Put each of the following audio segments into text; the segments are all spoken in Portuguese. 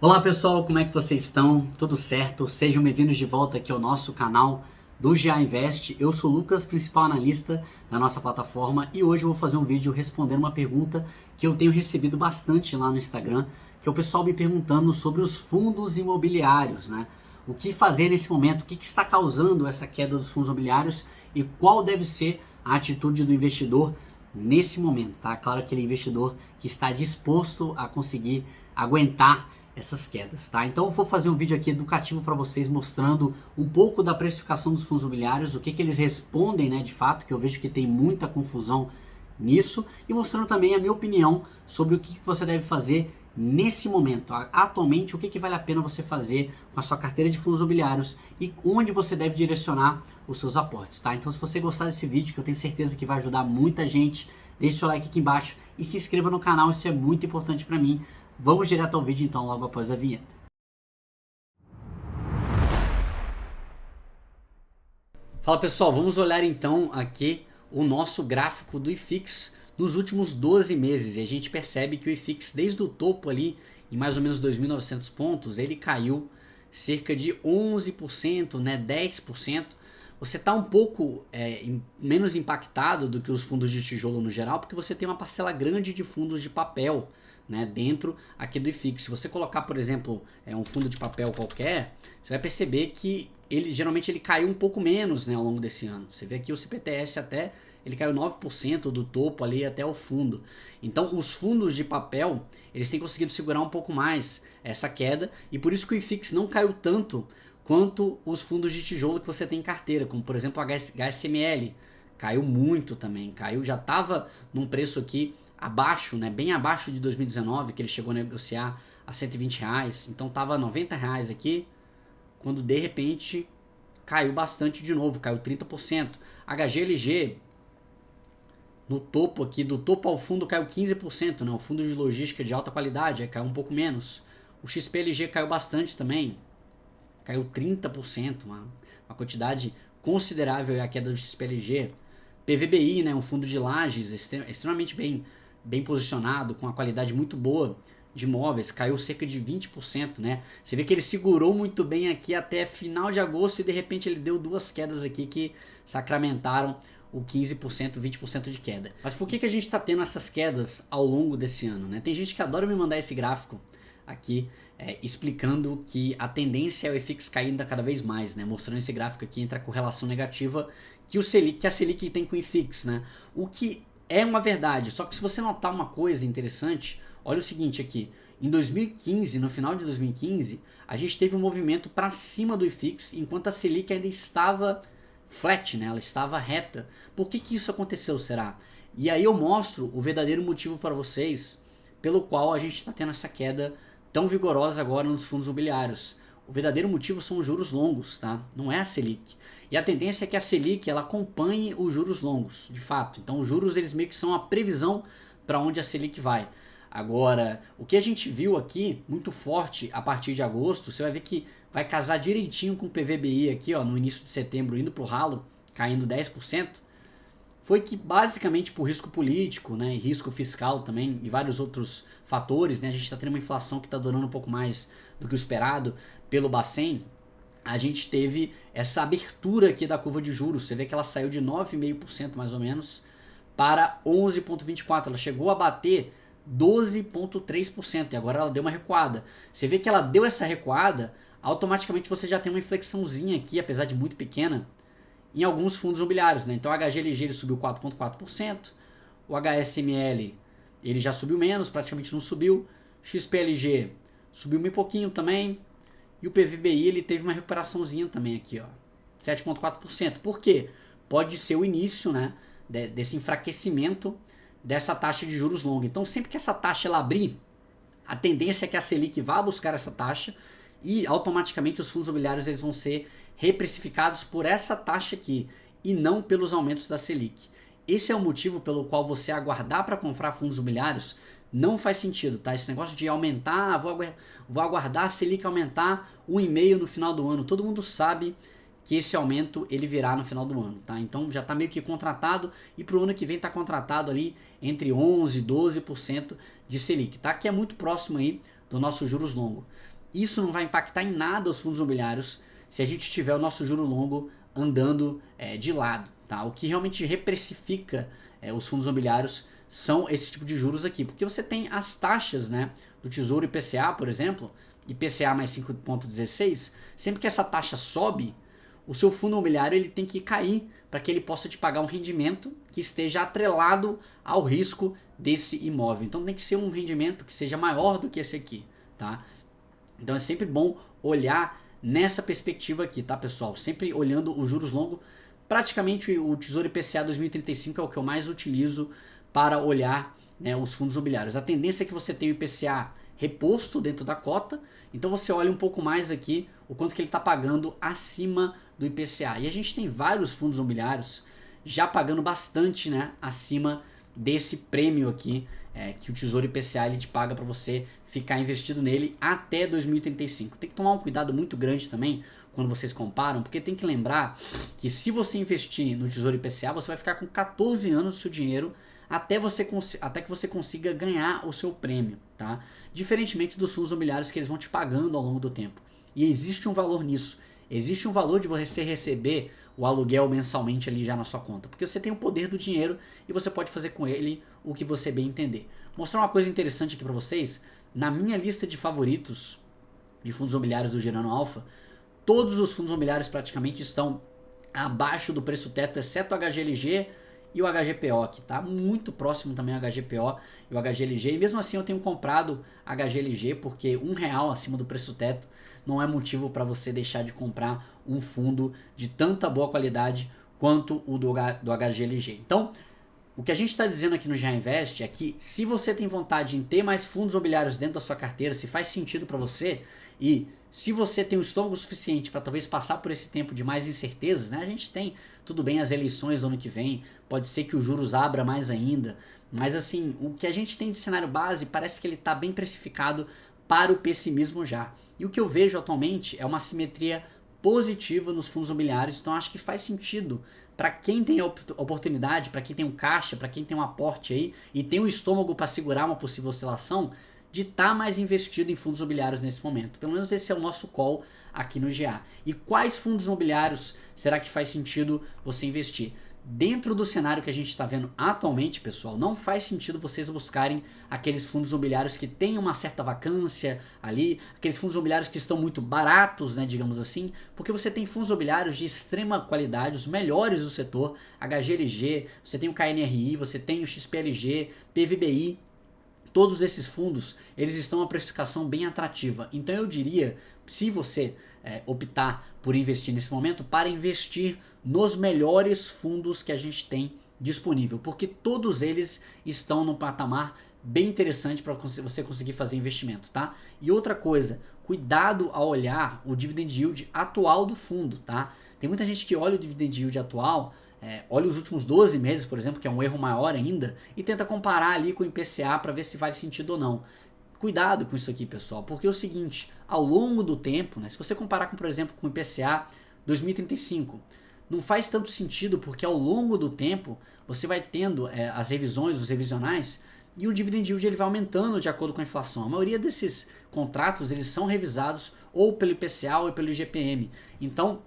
Olá pessoal, como é que vocês estão? Tudo certo? Sejam bem-vindos de volta aqui ao nosso canal do GA Invest. Eu sou o Lucas, principal analista da nossa plataforma, e hoje eu vou fazer um vídeo respondendo uma pergunta que eu tenho recebido bastante lá no Instagram, que é o pessoal me perguntando sobre os fundos imobiliários, né? O que fazer nesse momento, o que está causando essa queda dos fundos imobiliários e qual deve ser a atitude do investidor nesse momento, tá? Claro, aquele investidor que está disposto a conseguir aguentar essas quedas, tá? Então eu vou fazer um vídeo aqui educativo para vocês mostrando um pouco da precificação dos fundos imobiliários, o que eles respondem, né, de fato, que eu vejo que tem muita confusão nisso, e mostrando também a minha opinião sobre o que você deve fazer nesse momento. Atualmente, o que vale a pena você fazer com a sua carteira de fundos imobiliários e onde você deve direcionar os seus aportes, tá? Então se você gostar desse vídeo, que eu tenho certeza que vai ajudar muita gente, deixe seu like aqui embaixo e se inscreva no canal, isso é muito importante para mim. Vamos direto ao vídeo então, logo após a vinheta. Fala pessoal, vamos olhar então aqui o nosso gráfico do IFIX nos últimos 12 meses. E a gente percebe que o IFIX, desde o topo ali, em mais ou menos 2.900 pontos, ele caiu cerca de 11%, né, 10%. Você está um pouco menos impactado do que os fundos de tijolo no geral, porque você tem uma parcela grande de fundos de papel, né, dentro aqui do IFIX. Se você colocar, por exemplo, um fundo de papel qualquer, você vai perceber que ele geralmente ele caiu um pouco menos, né, ao longo desse ano. Você vê aqui o CPTS até ele caiu 9% do topo ali até o fundo. Então os fundos de papel eles têm conseguido segurar um pouco mais essa queda, e por isso que o IFIX não caiu tanto quanto os fundos de tijolo que você tem em carteira, como por exemplo o HSML, caiu muito também, caiu, já estava num preço aqui abaixo, né, bem abaixo de 2019, que ele chegou a negociar a R$120, então estava R$90 aqui, quando de repente caiu bastante de novo, caiu 30%. HGLG, no topo aqui, do topo ao fundo caiu 15%, né, o fundo de logística de alta qualidade, caiu um pouco menos. O XPLG caiu bastante também, caiu 30%, uma quantidade considerável a queda do XPLG. PVBI, né, um fundo de lajes extremamente bem posicionado, com uma qualidade muito boa de imóveis, caiu cerca de 20%, né? Você vê que ele segurou muito bem aqui até final de agosto e de repente ele deu duas quedas aqui que sacramentaram o 15%, 20% de queda. Mas por que a gente está tendo essas quedas ao longo desse ano, né? Tem gente que adora me mandar esse gráfico aqui explicando que a tendência é o IFIX cair ainda cada vez mais, né? Mostrando esse gráfico aqui entre a correlação negativa que a Selic tem com o IFIX, né? O que é uma verdade, só que se você notar uma coisa interessante, olha o seguinte aqui, em 2015, no final de 2015, a gente teve um movimento para cima do IFIX, enquanto a Selic ainda estava flat, né? Ela estava reta. Por que isso aconteceu, será? E aí eu mostro o verdadeiro motivo para vocês pelo qual a gente está tendo essa queda tão vigorosa agora nos fundos imobiliários. O verdadeiro motivo são os juros longos, tá? Não é a Selic. E a tendência é que a Selic ela acompanhe os juros longos, de fato. Então os juros eles meio que são a previsão para onde a Selic vai. Agora, o que a gente viu aqui, muito forte a partir de agosto, você vai ver que vai casar direitinho com o PVBI aqui, ó, no início de setembro, indo pro ralo, caindo 10%, foi que basicamente por risco político, né, e risco fiscal também, e vários outros fatores, né, a gente está tendo uma inflação que está durando um pouco mais do que o esperado pelo Bacen, a gente teve essa abertura aqui da curva de juros. Você vê que ela saiu de 9,5% mais ou menos para 11,24%. Ela chegou a bater 12,3% e agora ela deu uma recuada. Você vê que ela deu essa recuada, automaticamente você já tem uma inflexãozinha aqui, apesar de muito pequena, em alguns fundos imobiliários, né? Então o HGLG ele subiu 4,4%, o HSML ele já subiu menos, praticamente não subiu, XPLG subiu um pouquinho também, e o PVBI ele teve uma recuperaçãozinha também aqui, ó, 7,4%. Por quê? Pode ser o início, né, desse enfraquecimento dessa taxa de juros longa. Então sempre que essa taxa ela abrir, a tendência é que a Selic vá buscar essa taxa e automaticamente os fundos imobiliários eles vão ser reprecificados por essa taxa aqui e não pelos aumentos da Selic. Esse é o motivo pelo qual você aguardar para comprar fundos imobiliários não faz sentido, tá? Esse negócio de aumentar, vou aguardar a Selic aumentar 1,5 no final do ano. Todo mundo sabe que esse aumento ele virá no final do ano, tá? Então já está meio que contratado e para o ano que vem está contratado ali entre 11% e 12% de Selic, tá? Que é muito próximo aí do nosso juros longo. Isso não vai impactar em nada os fundos imobiliários se a gente tiver o nosso juro longo andando de lado. Tá? O que realmente reprecifica os fundos imobiliários são esse tipo de juros aqui, porque você tem as taxas, né, do Tesouro IPCA, por exemplo, IPCA mais 5,16, sempre que essa taxa sobe, o seu fundo imobiliário ele tem que cair para que ele possa te pagar um rendimento que esteja atrelado ao risco desse imóvel. Então tem que ser um rendimento que seja maior do que esse aqui, tá? Então é sempre bom olhar nessa perspectiva aqui, tá, pessoal? Sempre olhando os juros longos. Praticamente o Tesouro IPCA 2035 é o que eu mais utilizo para olhar, né, os fundos imobiliários. A tendência é que você tenha o IPCA reposto dentro da cota, então você olha um pouco mais aqui o quanto que ele está pagando acima do IPCA. E a gente tem vários fundos imobiliários já pagando bastante, né, acima desse prêmio aqui que o Tesouro IPCA ele te paga para você ficar investido nele até 2035. Tem que tomar um cuidado muito grande também quando vocês comparam, porque tem que lembrar que se você investir no Tesouro IPCA, você vai ficar com 14 anos do seu dinheiro até que você consiga ganhar o seu prêmio, tá? Diferentemente dos fundos imobiliários que eles vão te pagando ao longo do tempo. E existe um valor nisso. Existe um valor de você receber o aluguel mensalmente ali já na sua conta, porque você tem o poder do dinheiro e você pode fazer com ele o que você bem entender. Mostrar uma coisa interessante aqui para vocês, na minha lista de favoritos de fundos imobiliários do Gerando Alfa, todos os fundos imobiliários praticamente estão abaixo do preço teto, exceto o HGLG e o HGPO, que está muito próximo também ao HGPO e o HGLG. E mesmo assim eu tenho comprado HGLG porque R$1 acima do preço teto não é motivo para você deixar de comprar um fundo de tanta boa qualidade quanto o do HGLG. Então, o que a gente está dizendo aqui no GA Invest é que se você tem vontade em ter mais fundos imobiliários dentro da sua carteira, se faz sentido para você e se você tem o estômago suficiente para talvez passar por esse tempo de mais incertezas, né? A gente tem, tudo bem, as eleições do ano que vem, pode ser que os juros abra mais ainda, mas assim, o que a gente tem de cenário base parece que ele está bem precificado para o pessimismo já. E o que eu vejo atualmente é uma simetria positiva nos fundos imobiliários, então acho que faz sentido para quem tem a oportunidade, para quem tem um caixa, para quem tem um aporte aí e tem um estômago para segurar uma possível oscilação, de estar mais investido em fundos imobiliários nesse momento. Pelo menos esse é o nosso call aqui no GA. E quais fundos imobiliários será que faz sentido você investir? Dentro do cenário que a gente está vendo atualmente, pessoal, não faz sentido vocês buscarem aqueles fundos imobiliários que têm uma certa vacância ali, aqueles fundos imobiliários que estão muito baratos, né, digamos assim, porque você tem fundos imobiliários de extrema qualidade, os melhores do setor, HGLG, você tem o KNRI, você tem o XPLG, PVBI. Todos esses fundos, eles estão a precificação bem atrativa. Então eu diria, se você optar por investir nesse momento, para investir nos melhores fundos que a gente tem disponível, porque todos eles estão num patamar bem interessante para você conseguir fazer investimento, tá? E outra coisa, cuidado ao olhar o dividend yield atual do fundo, tá? Tem muita gente que olha o dividend yield atual, olha os últimos 12 meses, por exemplo, que é um erro maior ainda, e tenta comparar ali com o IPCA para ver se faz sentido ou não. Cuidado com isso aqui, pessoal, porque é o seguinte, ao longo do tempo, né, se você comparar com, por exemplo, com o IPCA 2035, não faz tanto sentido porque ao longo do tempo você vai tendo as revisões, os revisionais, e o dividend yield ele vai aumentando de acordo com a inflação. A maioria desses contratos eles são revisados ou pelo IPCA ou pelo IGPM. Então,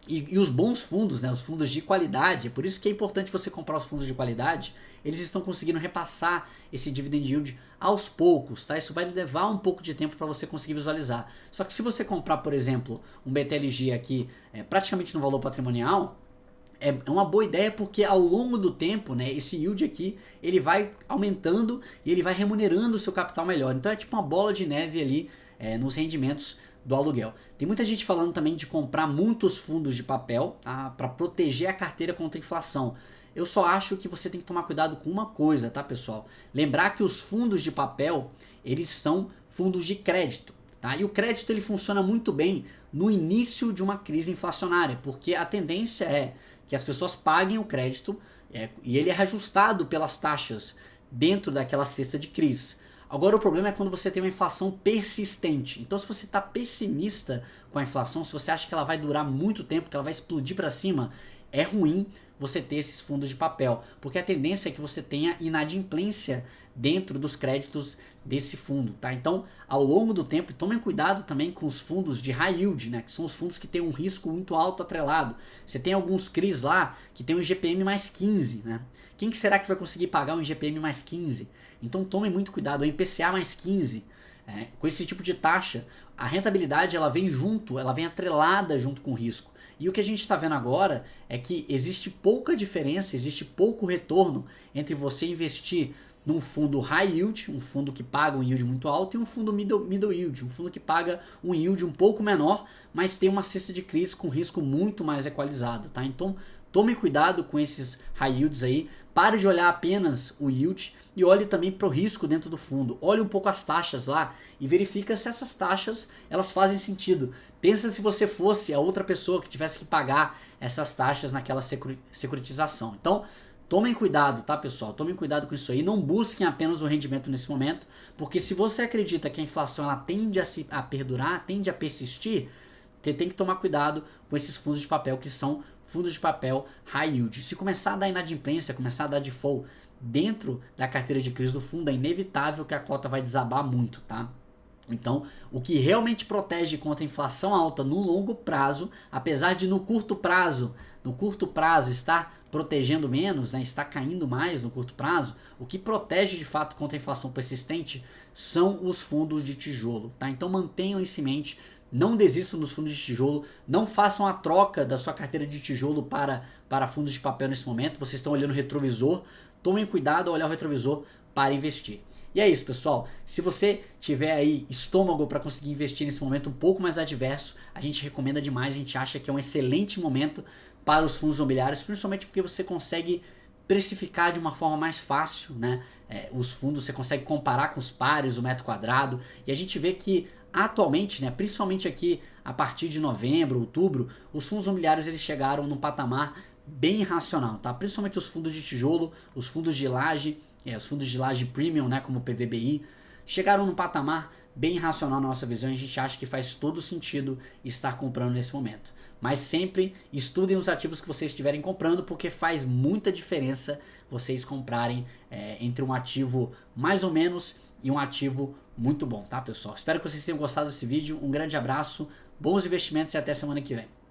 e os bons fundos, né, os fundos de qualidade, é por isso que é importante você comprar os fundos de qualidade, eles estão conseguindo repassar esse dividend yield aos poucos, tá? Isso vai levar um pouco de tempo para você conseguir visualizar. Só que se você comprar, por exemplo, um BTLG aqui praticamente no valor patrimonial, é uma boa ideia porque ao longo do tempo, né, esse yield aqui, ele vai aumentando e ele vai remunerando o seu capital melhor. Então é tipo uma bola de neve ali nos rendimentos do aluguel. Tem muita gente falando também de comprar muitos fundos de papel, tá, para proteger a carteira contra a inflação. Eu só acho que você tem que tomar cuidado com uma coisa, tá, pessoal? Lembrar que os fundos de papel, eles são fundos de crédito, tá? E o crédito ele funciona muito bem no início de uma crise inflacionária, porque a tendência é que as pessoas paguem o crédito e ele é reajustado pelas taxas dentro daquela cesta de crise. Agora o problema é quando você tem uma inflação persistente. Então se você está pessimista com a inflação, se você acha que ela vai durar muito tempo, que ela vai explodir para cima, é ruim você ter esses fundos de papel, porque a tendência é que você tenha inadimplência dentro dos créditos desse fundo, tá? Então, ao longo do tempo, tomem cuidado também com os fundos de high yield, né? Que são os fundos que têm um risco muito alto atrelado. Você tem alguns CRIs lá que tem um IGPM mais 15, né? Quem que será que vai conseguir pagar um IGPM mais 15? Então tomem muito cuidado, o IPCA mais 15, com esse tipo de taxa, a rentabilidade ela vem junto, ela vem atrelada junto com o risco. E o que a gente está vendo agora é que existe pouca diferença, existe pouco retorno entre você investir num fundo high yield, um fundo que paga um yield muito alto, e um fundo middle yield, um fundo que paga um yield um pouco menor, mas tem uma cesta de CRIs com risco muito mais equalizado, tá? Então tome cuidado com esses high yields aí, pare de olhar apenas o yield e olhe também para o risco dentro do fundo. Olhe um pouco as taxas lá e verifica se essas taxas elas fazem sentido. Pensa se você fosse a outra pessoa que tivesse que pagar essas taxas naquela securitização. Então, tomem cuidado, tá, pessoal? Tomem cuidado com isso aí. Não busquem apenas o rendimento nesse momento, porque se você acredita que a inflação ela tende a perdurar, tende a persistir, você tem que tomar cuidado com esses fundos de papel que são fundos de papel high yield. Se começar a dar inadimplência, começar a dar default dentro da carteira de crise do fundo, é inevitável que a cota vai desabar muito, tá? Então, o que realmente protege contra a inflação alta no longo prazo, apesar de no curto prazo estar protegendo menos, né, está caindo mais no curto prazo, o que protege de fato contra a inflação persistente são os fundos de tijolo, tá? Então mantenham isso em mente. Não desistam dos fundos de tijolo, não façam a troca da sua carteira de tijolo para fundos de papel nesse momento. Vocês estão olhando o retrovisor, tomem cuidado ao olhar o retrovisor para investir. E é isso, pessoal. Se você tiver aí estômago para conseguir investir nesse momento um pouco mais adverso, a gente recomenda demais, a gente acha que é um excelente momento para os fundos imobiliários, principalmente porque você consegue precificar de uma forma mais fácil, né? Os fundos você consegue comparar com os pares, o metro quadrado, e a gente vê que atualmente, né, principalmente aqui a partir de novembro, outubro, os fundos imobiliários eles chegaram num patamar bem racional, tá? Principalmente os fundos de tijolo, os fundos de laje premium, né, como o PVBI, chegaram num patamar bem racional na nossa visão e a gente acha que faz todo sentido estar comprando nesse momento. Mas sempre estudem os ativos que vocês estiverem comprando, porque faz muita diferença vocês comprarem entre um ativo mais ou menos e um ativo muito bom, tá, pessoal? Espero que vocês tenham gostado desse vídeo. Um grande abraço, bons investimentos e até semana que vem.